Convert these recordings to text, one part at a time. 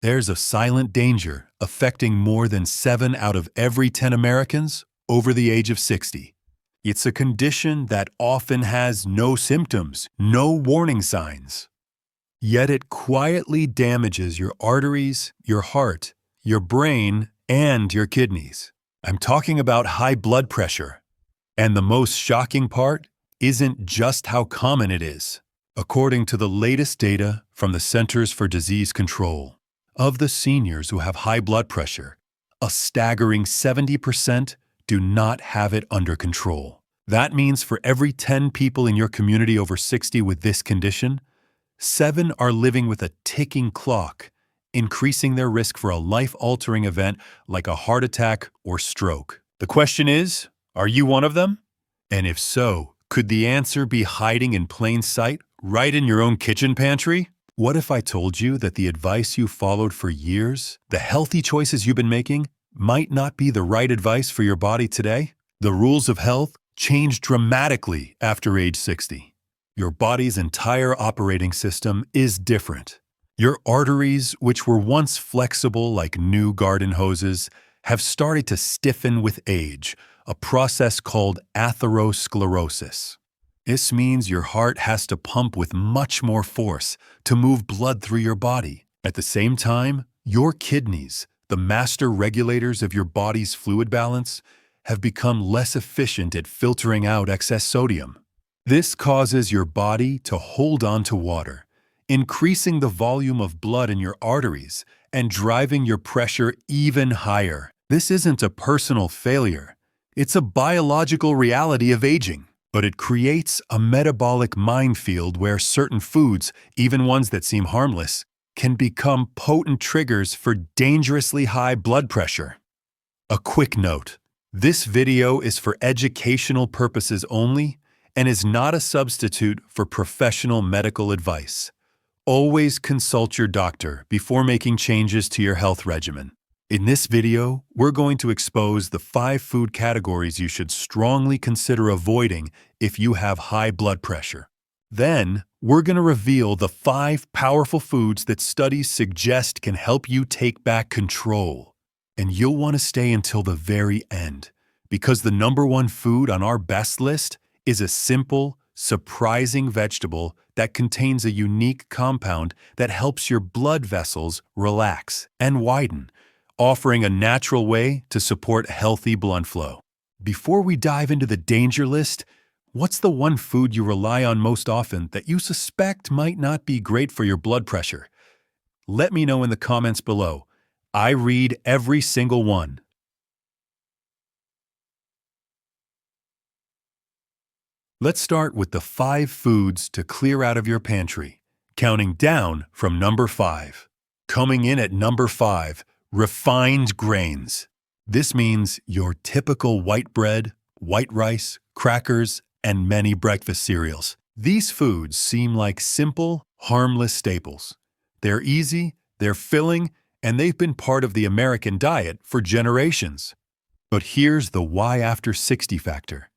There's a silent danger affecting more than 7 out of every 10 Americans over the age of 60. It's a condition that often has no symptoms, no warning signs. Yet it quietly damages your arteries, your heart, your brain, and your kidneys. I'm talking about high blood pressure. And the most shocking part isn't just how common it is. According to the latest data from the Centers for Disease Control, of the seniors who have high blood pressure, a staggering 70% do not have it under control. That means for every 10 people in your community over 60 with this condition, 7 are living with a ticking clock, increasing their risk for a life-altering event like a heart attack or stroke. The question is, are you one of them? And if so, could the answer be hiding in plain sight, right in your own kitchen pantry? What if I told you that the advice you followed for years, the healthy choices you've been making, might not be the right advice for your body today? The rules of health change dramatically after age 60. Your body's entire operating system is different. Your arteries, which were once flexible like new garden hoses, have started to stiffen with age, a process called atherosclerosis. This means your heart has to pump with much more force to move blood through your body. At the same time, your kidneys, the master regulators of your body's fluid balance, have become less efficient at filtering out excess sodium. This causes your body to hold on to water, increasing the volume of blood in your arteries and driving your pressure even higher. This isn't a personal failure. It's a biological reality of aging. But it creates a metabolic minefield where certain foods, even ones that seem harmless, can become potent triggers for dangerously high blood pressure. A quick note: this video is for educational purposes only and is not a substitute for professional medical advice. Always consult your doctor before making changes to your health regimen. In this video, we're going to expose the 5 food categories you should strongly consider avoiding if you have high blood pressure. Then, we're going to reveal the 5 powerful foods that studies suggest can help you take back control. And you'll want to stay until the very end, because the number 1 food on our best list is a simple, surprising vegetable that contains a unique compound that helps your blood vessels relax and widen, offering a natural way to support healthy blood flow. Before we dive into the danger list, what's the one food you rely on most often that you suspect might not be great for your blood pressure? Let me know in the comments below. I read every single one. Let's start with the 5 foods to clear out of your pantry, counting down from number 5. Coming in at number 5, refined grains. This means your typical white bread, white rice, crackers, and many breakfast cereals. These foods seem like simple, harmless staples. They're easy, they're filling, and they've been part of the American diet for generations. But here's the why after 60 factor.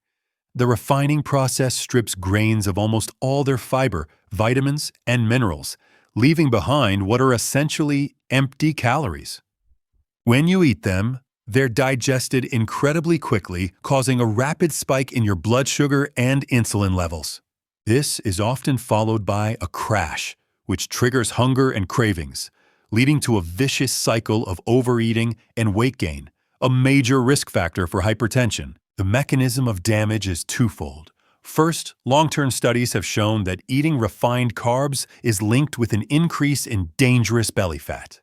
The refining process strips grains of almost all their fiber, vitamins, and minerals, leaving behind what are essentially empty calories. When you eat them, they're digested incredibly quickly, causing a rapid spike in your blood sugar and insulin levels. This is often followed by a crash, which triggers hunger and cravings, leading to a vicious cycle of overeating and weight gain, a major risk factor for hypertension. The mechanism of damage is twofold. First, long-term studies have shown that eating refined carbs is linked with an increase in dangerous belly fat.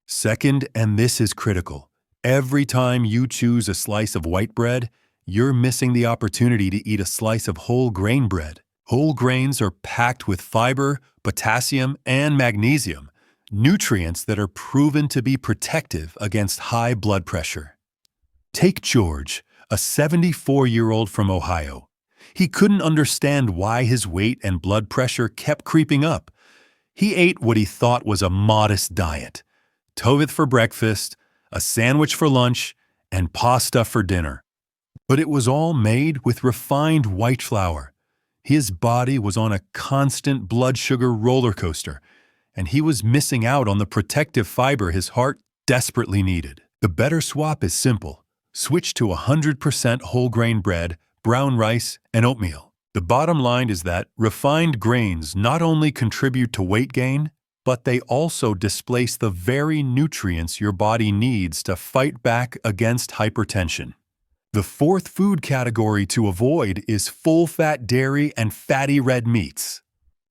Second, and this is critical, every time you choose a slice of white bread, you're missing the opportunity to eat a slice of whole grain bread. Whole grains are packed with fiber, potassium, and magnesium, nutrients that are proven to be protective against high blood pressure. Take George, a 74-year-old from Ohio. He couldn't understand why his weight and blood pressure kept creeping up. He ate what he thought was a modest diet: toast for breakfast, a sandwich for lunch, and pasta for dinner. But it was all made with refined white flour. His body was on a constant blood sugar roller coaster, and he was missing out on the protective fiber his heart desperately needed. The better swap is simple. Switch to 100% whole grain bread, brown rice, and oatmeal. The bottom line is that refined grains not only contribute to weight gain, but they also displace the very nutrients your body needs to fight back against hypertension. The fourth food category to avoid is full-fat dairy and fatty red meats.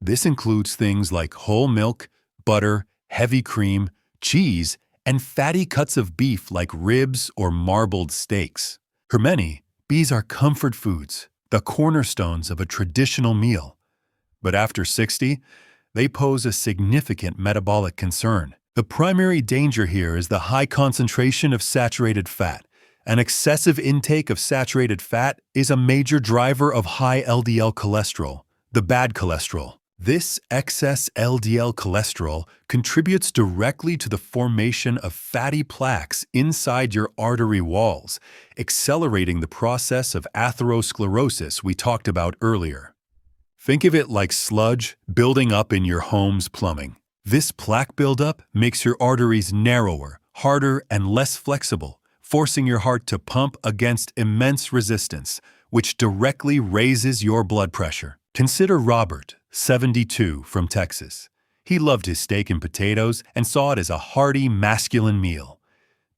This includes things like whole milk, butter, heavy cream, cheese, and fatty cuts of beef like ribs or marbled steaks. For many, these are comfort foods, the cornerstones of a traditional meal. But after 60, they pose a significant metabolic concern. The primary danger here is the high concentration of saturated fat. An excessive intake of saturated fat is a major driver of high LDL cholesterol, the bad cholesterol. This excess LDL cholesterol contributes directly to the formation of fatty plaques inside your artery walls, accelerating the process of atherosclerosis we talked about earlier. Think of it like sludge building up in your home's plumbing. This plaque buildup makes your arteries narrower, harder, and less flexible, forcing your heart to pump against immense resistance, which directly raises your blood pressure. Consider Robert, 72, from Texas. He loved his steak and potatoes and saw it as a hearty, masculine meal.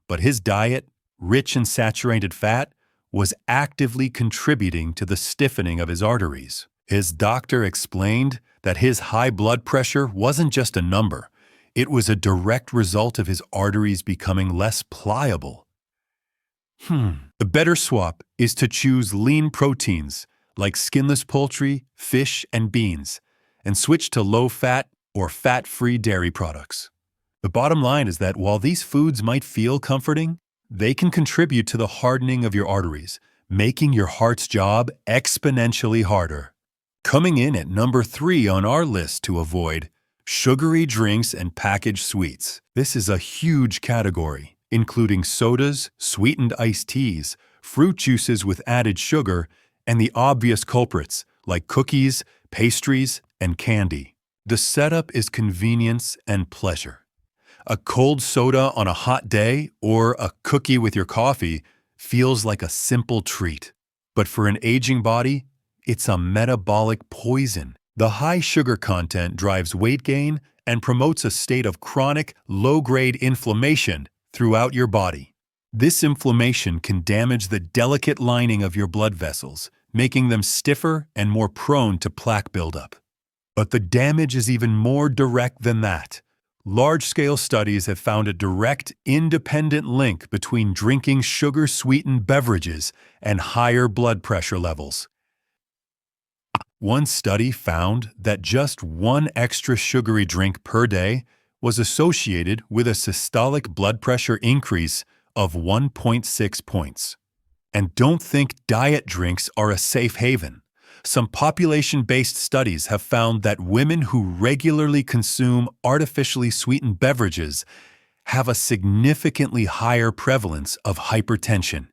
But his diet, rich in saturated fat, was actively contributing to the stiffening of his arteries. His doctor explained that his high blood pressure wasn't just a number. It was a direct result of his arteries becoming less pliable. The better swap is to choose lean proteins like skinless poultry, fish, and beans, and switch to low-fat or fat-free dairy products. The bottom line is that while these foods might feel comforting, they can contribute to the hardening of your arteries, making your heart's job exponentially harder. Coming in at number 3 on our list to avoid, sugary drinks and packaged sweets. This is a huge category, including sodas, sweetened iced teas, fruit juices with added sugar, and the obvious culprits like cookies, pastries, and candy. The setup is convenience and pleasure. A cold soda on a hot day or a cookie with your coffee feels like a simple treat. But for an aging body, it's a metabolic poison. The high sugar content drives weight gain and promotes a state of chronic, low-grade inflammation throughout your body. This inflammation can damage the delicate lining of your blood vessels, making them stiffer and more prone to plaque buildup. But the damage is even more direct than that. Large-scale studies have found a direct, independent link between drinking sugar-sweetened beverages and higher blood pressure levels. One study found that just one extra sugary drink per day was associated with a systolic blood pressure increase of 1.6 points. And don't think diet drinks are a safe haven. Some population-based studies have found that women who regularly consume artificially sweetened beverages have a significantly higher prevalence of hypertension.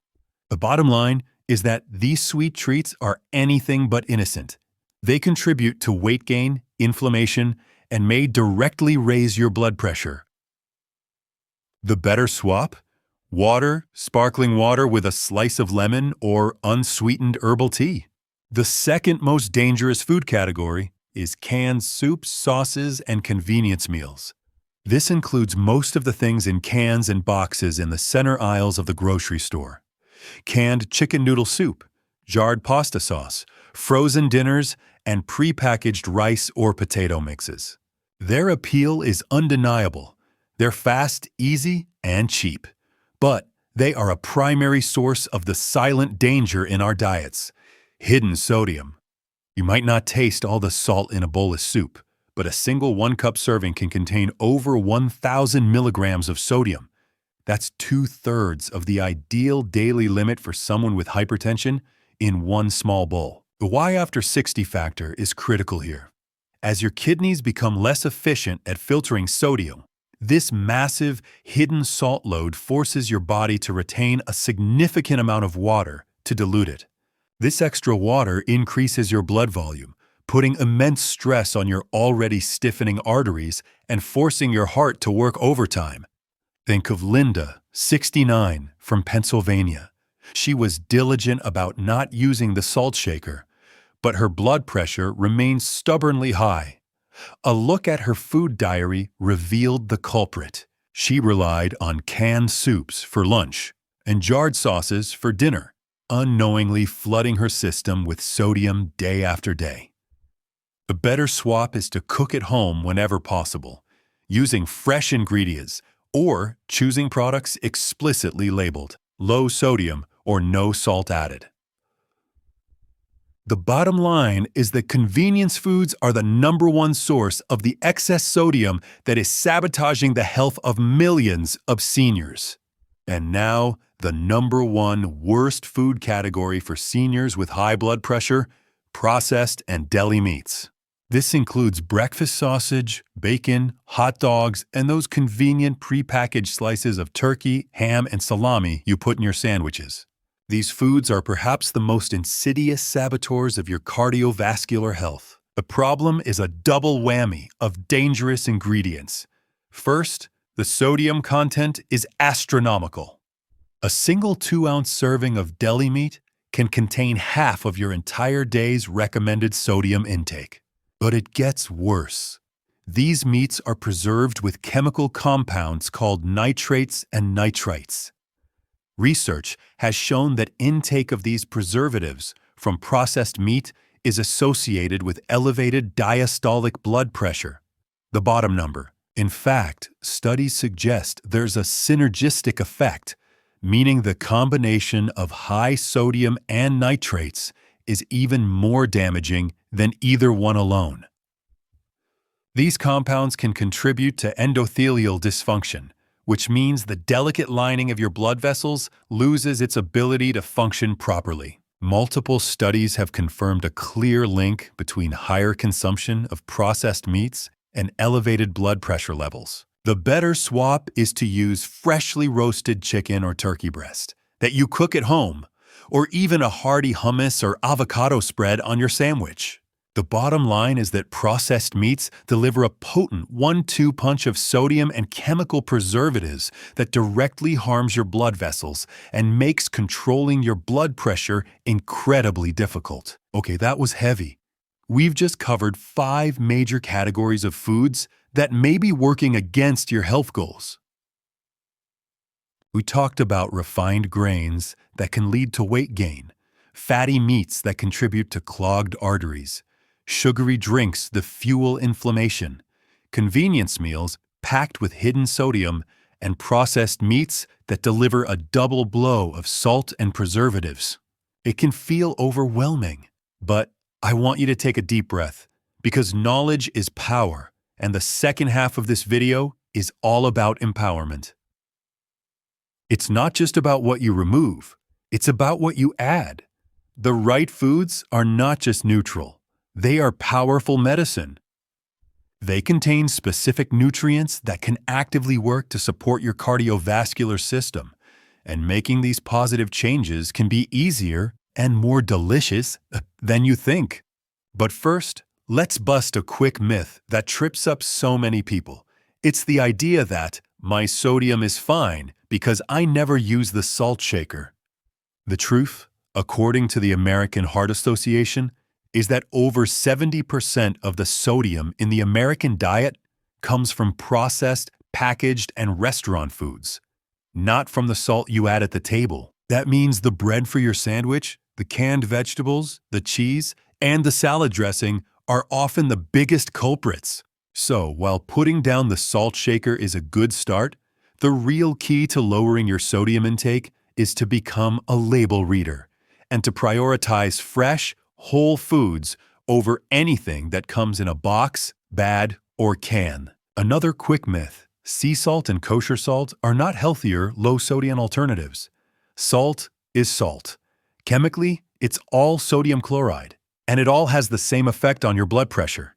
The bottom line is that these sweet treats are anything but innocent. They contribute to weight gain, inflammation, and may directly raise your blood pressure. The better swap? Water, sparkling water with a slice of lemon, or unsweetened herbal tea. The second most dangerous food category is canned soups, sauces, and convenience meals. This includes most of the things in cans and boxes in the center aisles of the grocery store. Canned chicken noodle soup, jarred pasta sauce, frozen dinners, and prepackaged rice or potato mixes. Their appeal is undeniable. They're fast, easy, and cheap. But they are a primary source of the silent danger in our diets: hidden sodium. You might not taste all the salt in a bowl of soup, but a single 1-cup serving can contain over 1,000 milligrams of sodium. That's 2/3 of the ideal daily limit for someone with hypertension in one small bowl. The why after 60 factor is critical here. As your kidneys become less efficient at filtering sodium, this massive, hidden salt load forces your body to retain a significant amount of water to dilute it. This extra water increases your blood volume, putting immense stress on your already stiffening arteries and forcing your heart to work overtime. Think of Linda, 69, from Pennsylvania. She was diligent about not using the salt shaker, but her blood pressure remained stubbornly high. A look at her food diary revealed the culprit. She relied on canned soups for lunch and jarred sauces for dinner, unknowingly flooding her system with sodium day after day. A better swap is to cook at home whenever possible, using fresh ingredients or choosing products explicitly labeled low sodium or no salt added. The bottom line is that convenience foods are the #1 source of the excess sodium that is sabotaging the health of millions of seniors. And now, the #1 worst food category for seniors with high blood pressure: processed and deli meats. This includes breakfast sausage, bacon, hot dogs, and those convenient prepackaged slices of turkey, ham, and salami you put in your sandwiches. These foods are perhaps the most insidious saboteurs of your cardiovascular health. The problem is a double whammy of dangerous ingredients. First, the sodium content is astronomical. A single 2-ounce serving of deli meat can contain half of your entire day's recommended sodium intake. But it gets worse. These meats are preserved with chemical compounds called nitrates and nitrites. Research has shown that intake of these preservatives from processed meat is associated with elevated diastolic blood pressure, the bottom number. In fact, studies suggest there's a synergistic effect, meaning the combination of high sodium and nitrates is even more damaging than either one alone. These compounds can contribute to endothelial dysfunction, which means the delicate lining of your blood vessels loses its ability to function properly. Multiple studies have confirmed a clear link between higher consumption of processed meats and elevated blood pressure levels. The better swap is to use freshly roasted chicken or turkey breast that you cook at home, or even a hearty hummus or avocado spread on your sandwich. The bottom line is that processed meats deliver a potent 1-2 punch of sodium and chemical preservatives that directly harms your blood vessels and makes controlling your blood pressure incredibly difficult. Okay, that was heavy. We've just covered 5 major categories of foods that may be working against your health goals. We talked about refined grains that can lead to weight gain, fatty meats that contribute to clogged arteries, sugary drinks that fuel inflammation, convenience meals packed with hidden sodium, and processed meats that deliver a double blow of salt and preservatives. It can feel overwhelming, but I want you to take a deep breath, because knowledge is power, and the second half of this video is all about empowerment. It's not just about what you remove, it's about what you add. The right foods are not just neutral, they are powerful medicine. They contain specific nutrients that can actively work to support your cardiovascular system, and making these positive changes can be easier and more delicious than you think. But first, let's bust a quick myth that trips up so many people. It's the idea that my sodium is fine because I never use the salt shaker. The truth, according to the American Heart Association, is that over 70% of the sodium in the American diet comes from processed, packaged, and restaurant foods, not from the salt you add at the table. That means the bread for your sandwich, the canned vegetables, the cheese, and the salad dressing are often the biggest culprits. So, while putting down the salt shaker is a good start, the real key to lowering your sodium intake is to become a label reader and to prioritize fresh, whole foods over anything that comes in a box, bag, or can. Another quick myth: sea salt and kosher salt are not healthier, low-sodium alternatives. Salt is salt. Chemically, it's all sodium chloride, and it all has the same effect on your blood pressure.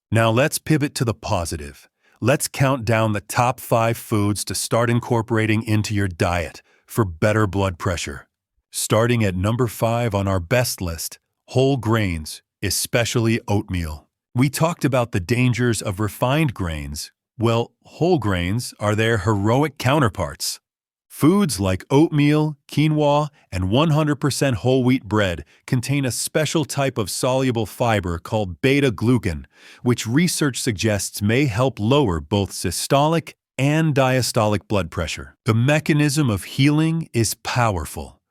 Now let's pivot to the positive. Let's count down the top 5 foods to start incorporating into your diet for better blood pressure. Starting at number 5 on our best list, whole grains, especially oatmeal. We talked about the dangers of refined grains. Well, whole grains are their heroic counterparts. Foods like oatmeal, quinoa, and 100% whole wheat bread contain a special type of soluble fiber called beta-glucan, which research suggests may help lower both systolic and diastolic blood pressure. The mechanism of healing is powerful.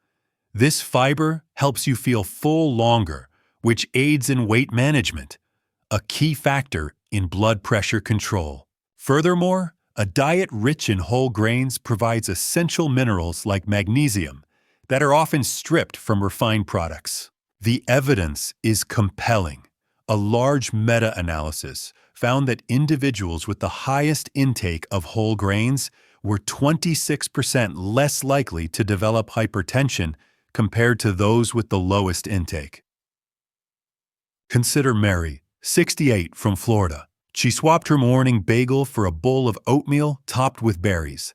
This fiber helps you feel full longer, which aids in weight management, a key factor in blood pressure control. Furthermore, a diet rich in whole grains provides essential minerals like magnesium that are often stripped from refined products. The evidence is compelling. A large meta-analysis found that individuals with the highest intake of whole grains were 26% less likely to develop hypertension compared to those with the lowest intake. Consider Mary, 68, from Florida. She swapped her morning bagel for a bowl of oatmeal topped with berries.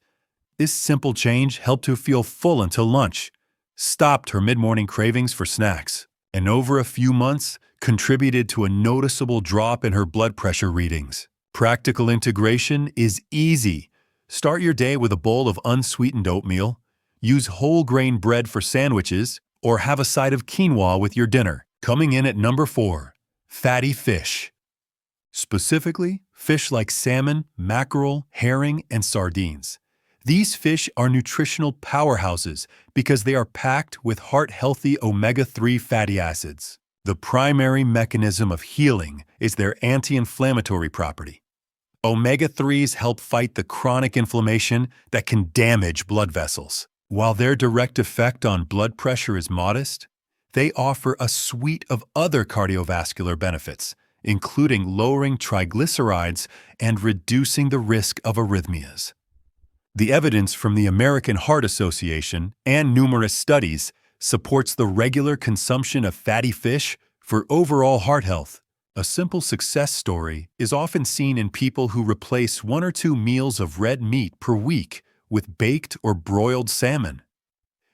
This simple change helped her feel full until lunch, stopped her mid-morning cravings for snacks, and over a few months contributed to a noticeable drop in her blood pressure readings. Practical integration is easy. Start your day with a bowl of unsweetened oatmeal, use whole grain bread for sandwiches, or have a side of quinoa with your dinner. Coming in at number 4, fatty fish. Specifically, fish like salmon, mackerel, herring, and sardines. These fish are nutritional powerhouses because they are packed with heart-healthy omega-3 fatty acids. The primary mechanism of healing is their anti-inflammatory property. Omega-3s help fight the chronic inflammation that can damage blood vessels. While their direct effect on blood pressure is modest, they offer a suite of other cardiovascular benefits, including lowering triglycerides and reducing the risk of arrhythmias. The evidence from the American Heart Association and numerous studies supports the regular consumption of fatty fish for overall heart health. A simple success story is often seen in people who replace 1 or 2 meals of red meat per week with baked or broiled salmon.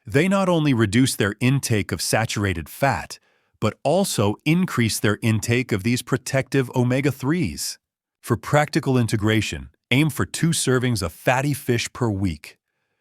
They not only reduce their intake of saturated fat, but also increase their intake of these protective omega-3s. For practical integration, aim for 2 servings of fatty fish per week.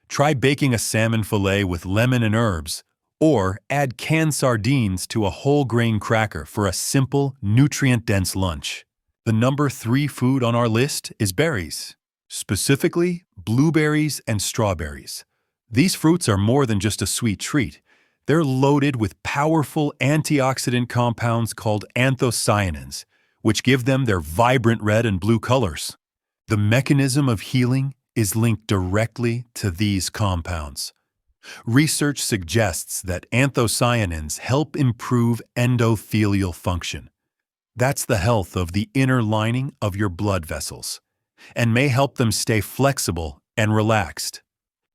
Try baking a salmon fillet with lemon and herbs, or add canned sardines to a whole grain cracker for a simple, nutrient-dense lunch. The number 3 food on our list is berries, specifically blueberries and strawberries. These fruits are more than just a sweet treat. They're loaded with powerful antioxidant compounds called anthocyanins, which give them their vibrant red and blue colors. The mechanism of healing is linked directly to these compounds. Research suggests that anthocyanins help improve endothelial function. That's the health of the inner lining of your blood vessels, and may help them stay flexible and relaxed.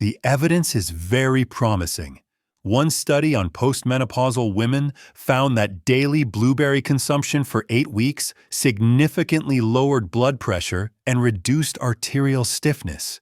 The evidence is very promising. One study on postmenopausal women found that daily blueberry consumption for 8 weeks significantly lowered blood pressure and reduced arterial stiffness,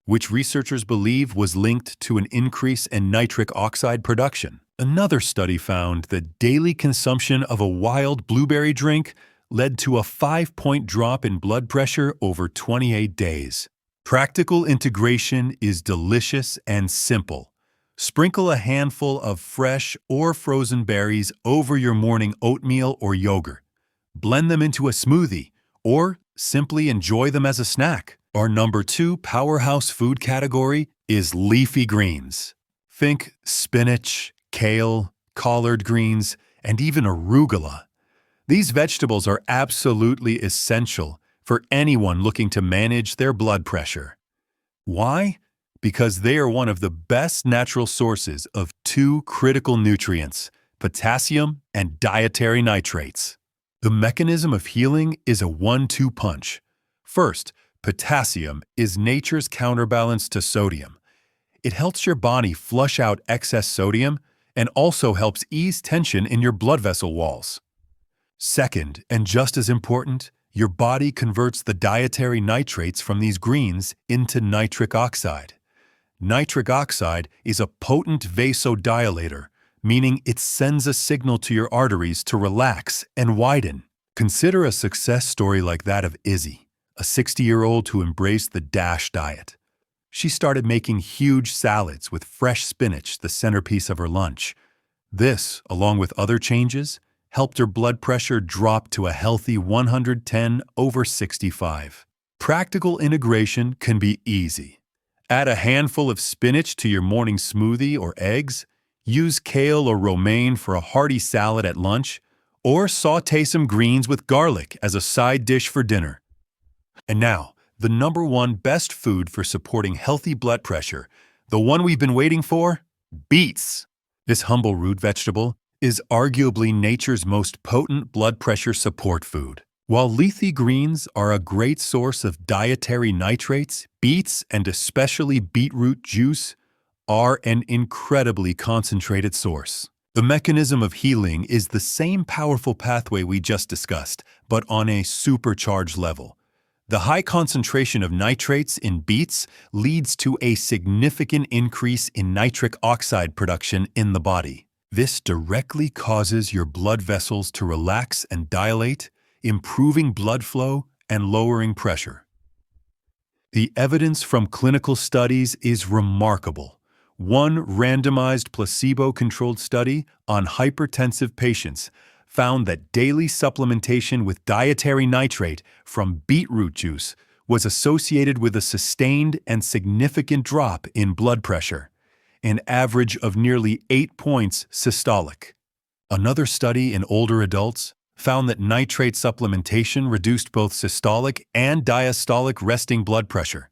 which researchers believe was linked to an increase in nitric oxide production. Another study found that daily consumption of a wild blueberry drink led to a 5-point drop in blood pressure over 28 days. Practical integration is delicious and simple. Sprinkle a handful of fresh or frozen berries over your morning oatmeal or yogurt. Blend them into a smoothie, or simply enjoy them as a snack. Our number 2 powerhouse food category is leafy greens. Think spinach, kale, collard greens, and even arugula. These vegetables are absolutely essential for anyone looking to manage their blood pressure. Why? Because they are one of the best natural sources of 2 critical nutrients, potassium and dietary nitrates. The mechanism of healing is a 1-2 punch. First, potassium is nature's counterbalance to sodium. It helps your body flush out excess sodium and also helps ease tension in your blood vessel walls. Second, and just as important, your body converts the dietary nitrates from these greens into nitric oxide. Nitric oxide is a potent vasodilator, meaning it sends a signal to your arteries to relax and widen. Consider a success story like that of Izzy, a 60-year-old who embraced the DASH diet. She started making huge salads with fresh spinach the centerpiece of her lunch. This, along with other changes, helped her blood pressure drop to a healthy 110/65. Practical integration can be easy. Add a handful of spinach to your morning smoothie or eggs, use kale or romaine for a hearty salad at lunch, or sauté some greens with garlic as a side dish for dinner. And now, the #1 best food for supporting healthy blood pressure, the one we've been waiting for? Beets. This humble root vegetable is arguably nature's most potent blood pressure support food. While leafy greens are a great source of dietary nitrates, beets, and especially beetroot juice, are an incredibly concentrated source. The mechanism of healing is the same powerful pathway we just discussed, but on a supercharged level. The high concentration of nitrates in beets leads to a significant increase in nitric oxide production in the body. This directly causes your blood vessels to relax and dilate, improving blood flow and lowering pressure. The evidence from clinical studies is remarkable. One randomized placebo-controlled study on hypertensive patients found that daily supplementation with dietary nitrate from beetroot juice was associated with a sustained and significant drop in blood pressure, an average of nearly 8 points systolic. Another study in older adults found that nitrate supplementation reduced both systolic and diastolic resting blood pressure.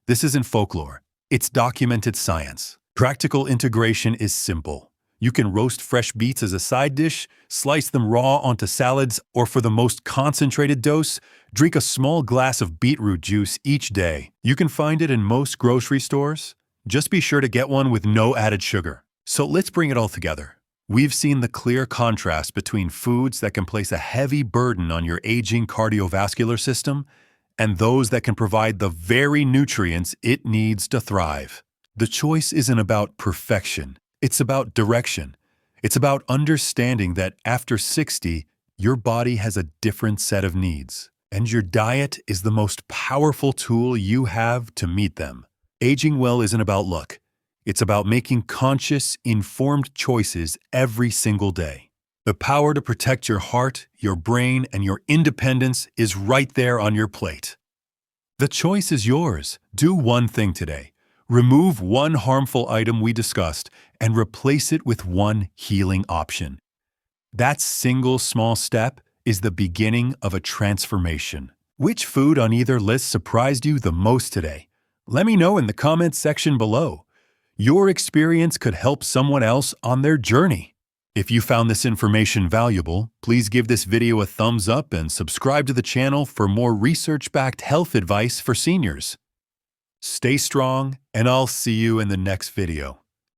This isn't folklore, it's documented science. Practical integration is simple. You can roast fresh beets as a side dish, slice them raw onto salads, or for the most concentrated dose, drink a small glass of beetroot juice each day. You can find it in most grocery stores. Just be sure to get one with no added sugar. So let's bring it all together. We've seen the clear contrast between foods that can place a heavy burden on your aging cardiovascular system and those that can provide the very nutrients it needs to thrive. The choice isn't about perfection. It's about direction. It's about understanding that after 60, your body has a different set of needs, and your diet is the most powerful tool you have to meet them. Aging well isn't about luck. It's about making conscious, informed choices every single day. The power to protect your heart, your brain, and your independence is right there on your plate. The choice is yours. Do one thing today. Remove one harmful item we discussed and replace it with one healing option. That single small step is the beginning of a transformation. Which food on either list surprised you the most today? Let me know in the comments section below. Your experience could help someone else on their journey. If you found this information valuable, please give this video a thumbs up and subscribe to the channel for more research-backed health advice for seniors. Stay strong, and I'll see you in the next video.